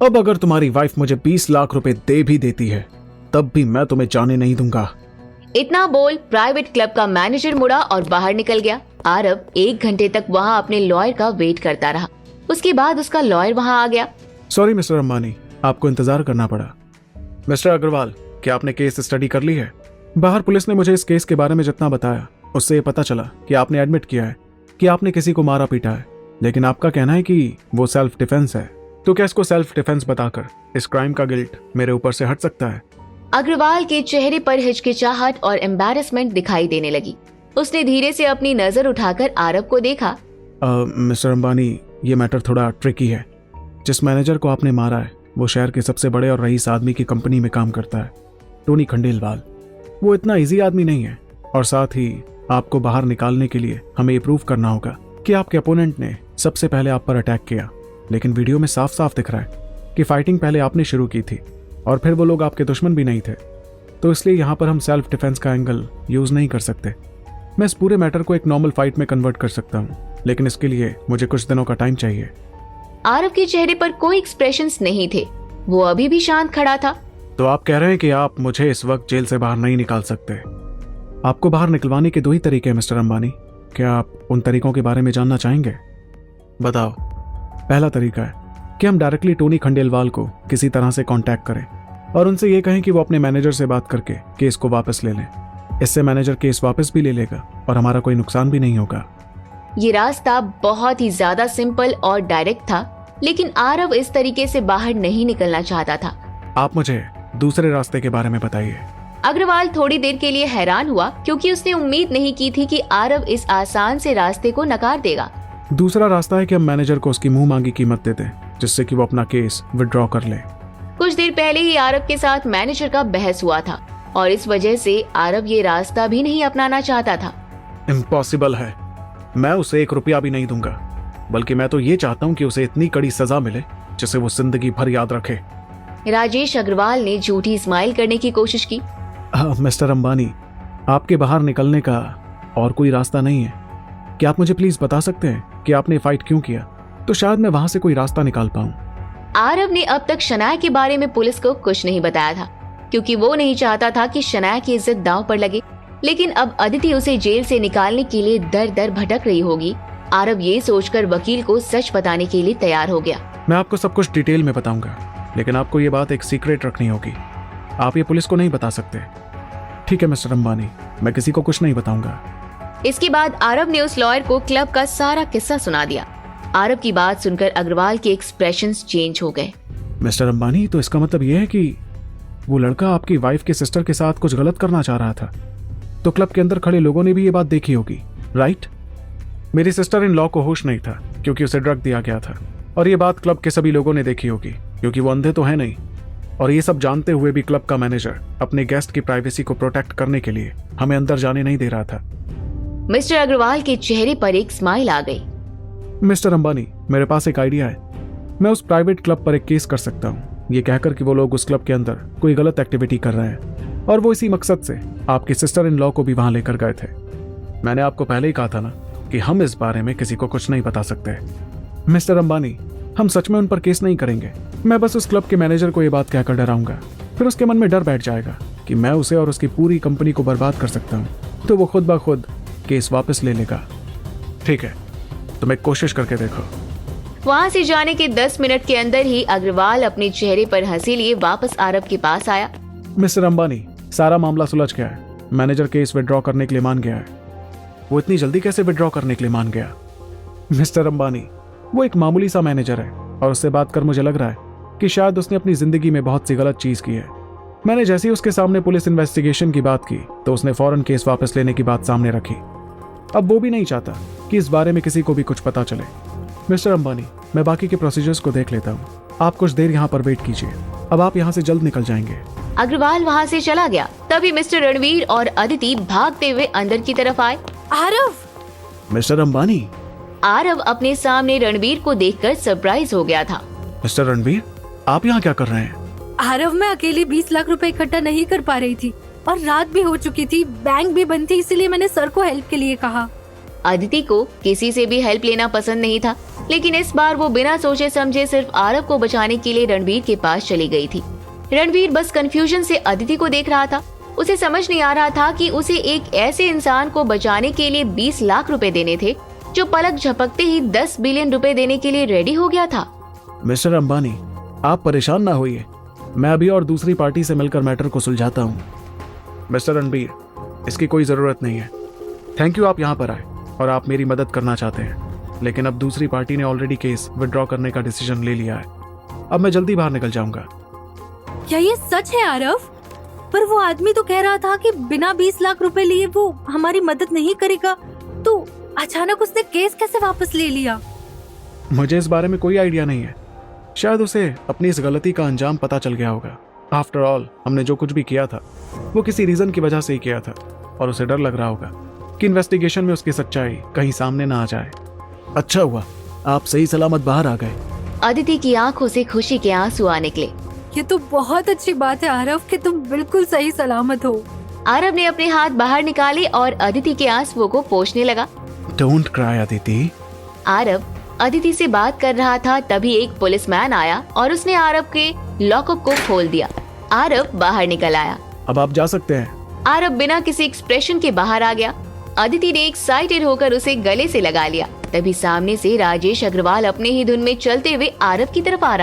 अब अगर तुम्हारी वाइफ मुझे 20 लाख रुपए दे भी देती है तब भी मैं तुम्हें जाने नहीं दूंगा। इतना बोल प्राइवेट क्लब का मैनेजर मुड़ा और बाहर निकल गया। आरव 1 घंटे तक वहाँ अपने लॉयर का वेट करता रहा। उसके बाद उसका लॉयर वहाँ आ गया। सॉरी मिस्टर अंबानी, आपको इंतजार करना पड़ा। मिस्टर अग्रवाल, क्या आपने केस स्टडी कर ली है? बाहर पुलिस ने मुझे इस केस के बारे में जितना बताया उससे ये पता चला कि आपने एडमिट किया है कि आपने किसी को मारा पीटा है, लेकिन आपका कहना है कि वो सेल्फ डिफेंस है। तो क्या इसको सेल्फ डिफेंस बताकर इस क्राइम का गिल्ट मेरे ऊपर से हट सकता है? अग्रवाल के चेहरे पर हिचकिचाहट और एम्बैरेसमेंट दिखाई देने लगी। उसने धीरे से अपनी नजर उठाकर आरव को देखा। मिस्टर अंबानी, ये मैटर थोड़ा ट्रिकी है। जिस मैनेजर को आपने मारा है वो शहर के सबसे बड़े और रईस आदमी की कंपनी में काम करता है, टोनी खंडेलवाल। वो इतना इजी आदमी नहीं है, और साथ ही आपको बाहर निकालने के लिए हमें ये प्रूव करना होगा कि आपके अपोनेंट ने सबसे पहले आप पर अटैक किया। लेकिन वीडियो में साफ साफ दिख रहा है कि फाइटिंग पहले आपने शुरू की थी और फिर वो लोग आपके दुश्मन भी नहीं थे। तो इसलिए यहाँ पर हम सेल्फ डिफेंस का एंगल यूज नहीं कर सकते। मैं इस पूरे मैटर को एक नॉर्मल फाइट में कन्वर्ट कर सकता हूँ, लेकिन इसके लिए मुझे कुछ दिनों का टाइम चाहिए। आरव के चेहरे पर कोई एक्सप्रेशंस नहीं थे। वो अभी भी शांत खड़ा था। तो आप कह रहे हैं कि आप मुझे इस वक्त जेल से बाहर नहीं निकाल सकते? आपको बाहर निकलवाने के 2 ही तरीके हैं मिस्टर अंबानी। क्या आप उन तरीकों के बारे में जानना चाहेंगे? बताओ। पहला तरीका है कि हम डायरेक्टली टोनी खंडेलवाल को किसी तरह से कांटेक्ट करें और उनसे ये कहें कि वो अपने मैनेजर से बात करके केस को वापस ले लें। इससे मैनेजर केस वापस भी ले लेगा और हमारा कोई नुकसान भी नहीं होगा। ये रास्ता बहुत ही ज्यादा सिंपल और डायरेक्ट था, लेकिन आरव इस तरीके से बाहर नहीं निकलना चाहता था। आप मुझे दूसरे रास्ते के बारे में बताइए। अग्रवाल थोड़ी देर के लिए हैरान हुआ, क्योंकि उसने उम्मीद नहीं की थी कि आरव इस आसान से रास्ते को नकार देगा। दूसरा रास्ता है कि हम मैनेजर को उसकी मुंह मांगी कीमत दे दें, जिससे कि वो अपना केस विड्रॉ कर ले। कुछ देर पहले ही आरव के साथ मैनेजर का बहस हुआ था और इस वजह से आरव ये रास्ता भी नहीं अपनाना चाहता था। इम्पॉसिबल है। मैं उसे 1 रुपया भी नहीं दूंगा, बल्कि मैं तो ये चाहता हूँ कि उसे इतनी कड़ी सजा मिले जिसे वो जिंदगी भर याद रखे। राजेश अग्रवाल ने झूठी स्माइल करने की कोशिश की। मिस्टर अंबानी, आपके बाहर निकलने का और कोई रास्ता नहीं है। क्या आप मुझे प्लीज बता सकते हैं कि आपने फाइट क्यों किया? तो शायद मैं वहां से कोई रास्ता निकाल पाऊं। आरव ने अब तक शनाया के बारे में पुलिस को कुछ नहीं बताया था, क्योंकि वो नहीं चाहता था कि शनाया की इज्जत दांव पर लगे। लेकिन अब अदिति उसे जेल से निकालने के लिए दर दर भटक रही होगी। आरव ये सोचकर वकील को सच बताने के लिए तैयार हो गया। मैं आपको सब कुछ डिटेल में बताऊंगा, लेकिन आपको ये बात एक सीक्रेट रखनी होगी। आप ये पुलिस को नहीं बता सकते। ठीक है मिस्टर अंबानी, मैं किसी को कुछ नहीं बताऊंगा। इसके बाद आरव ने उस लॉयर को क्लब का सारा किस्सा सुना दिया। आरव की बात सुनकर अग्रवाल के एक्सप्रेशंस चेंज हो गए। मिस्टर अंबानी, तो इसका मतलब ये है कि वो लड़का आपकी वाइफ के सिस्टर के साथ कुछ गलत करना चाह रहा था। तो क्लब के अंदर खड़े लोगों ने भी ये बात देखी होगी, राइट? मेरी सिस्टर इन लॉ को होश नहीं था क्योंकि उसे ड्रग दिया गया था, और ये बात क्लब के सभी लोगों ने देखी होगी क्योंकि वो अंधे तो है नहीं। और ये सब जानते हुए भी क्लब का मैनेजर अपने गेस्ट की प्राइवेसी को प्रोटेक्ट करने के लिए हमें अंदर जाने नहीं दे रहा था। मिस्टर अग्रवाल के चेहरे पर एक स्माइल आ गई। मिस्टर अंबानी, मेरे पास एक आइडिया है। मैं उस प्राइवेट क्लब पर एक केस कर सकता हूँ, ये कहकर कि वो लोग उस क्लब के अंदर कोई गलत एक्टिविटी कर रहे हैं और वो इसी मकसद से आपकी सिस्टर इन लॉ को भी वहां लेकर गए थे। मैंने आपको पहले ही कहा था ना कि हम इस बारे में किसी को कुछ नहीं बता सकते। मिस्टर अंबानी, हम सच में उन पर केस नहीं करेंगे। मैं बस उस क्लब के मैनेजर को ये बात कहकर डराऊंगा, फिर उसके मन में डर बैठ जाएगा कि मैं उसे और उसकी पूरी कंपनी को बर्बाद कर सकता हूँ, तो वो खुद ब खुद केस वापस ले लेगा। ठीक है, तुम एक कोशिश करके देखो। वहाँ से जाने के 10 मिनट के अंदर ही अग्रवाल अपने चेहरे पर हंसी लिए वापस आरव के पास आया। मिस्टर अंबानी, सारा मामला सुलझ गया है। मैनेजर केस विड्रॉ करने के लिए मान गया है। वो इतनी जल्दी कैसे विड्रॉ करने के लिए मान गया? मिस्टर अंबानी, वो एक मामूली सा मैनेजर है और उससे बात कर मुझे लग रहा है कि शायद उसने अपनी जिंदगी में बहुत सी गलत चीज की है। मैंने जैसे ही उसके सामने पुलिस इन्वेस्टिगेशन की बात की तो उसने फौरन केस वापस लेने की बात सामने रखी। अब वो भी नहीं चाहता कि इस बारे में किसी को भी कुछ पता चले। मिस्टर अंबानी, मैं बाकी के प्रोसीजर्स को देख लेता हूँ। आप कुछ देर यहाँ पर वेट कीजिए। अब आप यहाँ से जल्द निकल जाएंगे। अग्रवाल वहाँ से चला गया। तभी मिस्टर रणवीर और अदिति भागते हुए अंदर की तरफ आए। आरव! मिस्टर अंबानी! आरव अपने सामने रणवीर को देखकर सरप्राइज हो गया था। मिस्टर रणवीर, आप यहाँ क्या कर रहे हैं? आरव, मैं अकेली 20 लाख रुपए इकट्ठा नहीं कर पा रही थी और रात भी हो चुकी थी, बैंक भी बंद थी, इसीलिए मैंने सर को हेल्प के लिए कहा। अदिति को किसी से भी हेल्प लेना पसंद नहीं था, लेकिन इस बार वो बिना सोचे समझे सिर्फ आरव को बचाने के लिए रणवीर के पास चली गई थी। रणवीर बस कंफ्यूजन से अदिति को देख रहा था। उसे समझ नहीं आ रहा था कि उसे एक ऐसे इंसान को बचाने के लिए 20 लाख रुपए देने थे जो पलक झपकते ही 10 बिलियन रुपए देने के लिए रेडी हो गया था। मिस्टर अंबानी, आप परेशान ना होइए, मैं अभी और दूसरी पार्टी से मिलकर मैटर को सुलझाता हूँ। मिस्टर रणबीर, इसकी कोई ज़रूरत नहीं है। थैंक यू आप यहाँ पर आए और आप मेरी मदद करना चाहते हैं, लेकिन अब दूसरी पार्टी ने ऑलरेडी केस विड्रॉ करने का डिसीजन ले लिया है। अब मैं जल्दी बाहर निकल जाऊंगा। क्या ये सच है आरव? पर वो आदमी तो कह रहा था कि बिना 20 लाख रुपए लिए वो हमारी मदद नहीं करेगा, तो अचानक उसने केस कैसे वापस ले लिया? मुझे इस बारे में कोई आइडिया नहीं है। शायद उसे अपनी इस गलती का अंजाम पता चल गया होगा। आफ्टर ऑल, हमने जो कुछ भी किया था वो किसी रीजन की वजह से ही किया था, और उसे डर लग रहा होगा कि इन्वेस्टिगेशन में उसकी सच्चाई कहीं सामने ना आ जाए। अच्छा हुआ आप सही सलामत बाहर आ गए। अदिति की आंखों से खुशी के आंसू आ निकले। ये तो बहुत अच्छी बात है आरव कि तुम बिल्कुल सही सलामत हो। आरव ने अपने हाथ बाहर निकाले और अदिति के आंसुओं को पोंछने लगा। Don't cry Aditi. आरव अदिति से बात कर रहा था, तभी एक पुलिसमैन आया और उसने आरव के लॉकअप को खोल दिया। आरव बाहर निकल आया। अब आप जा सकते हैं। आरव बिना किसी एक्सप्रेशन के बाहर आ गया। अदिति ने एक्साइटेड होकर उसे गले से लगा लिया। तभी सामने से राजेश अग्रवाल अपने ही धुन में चलते हुए आरव की तरफ आ रहा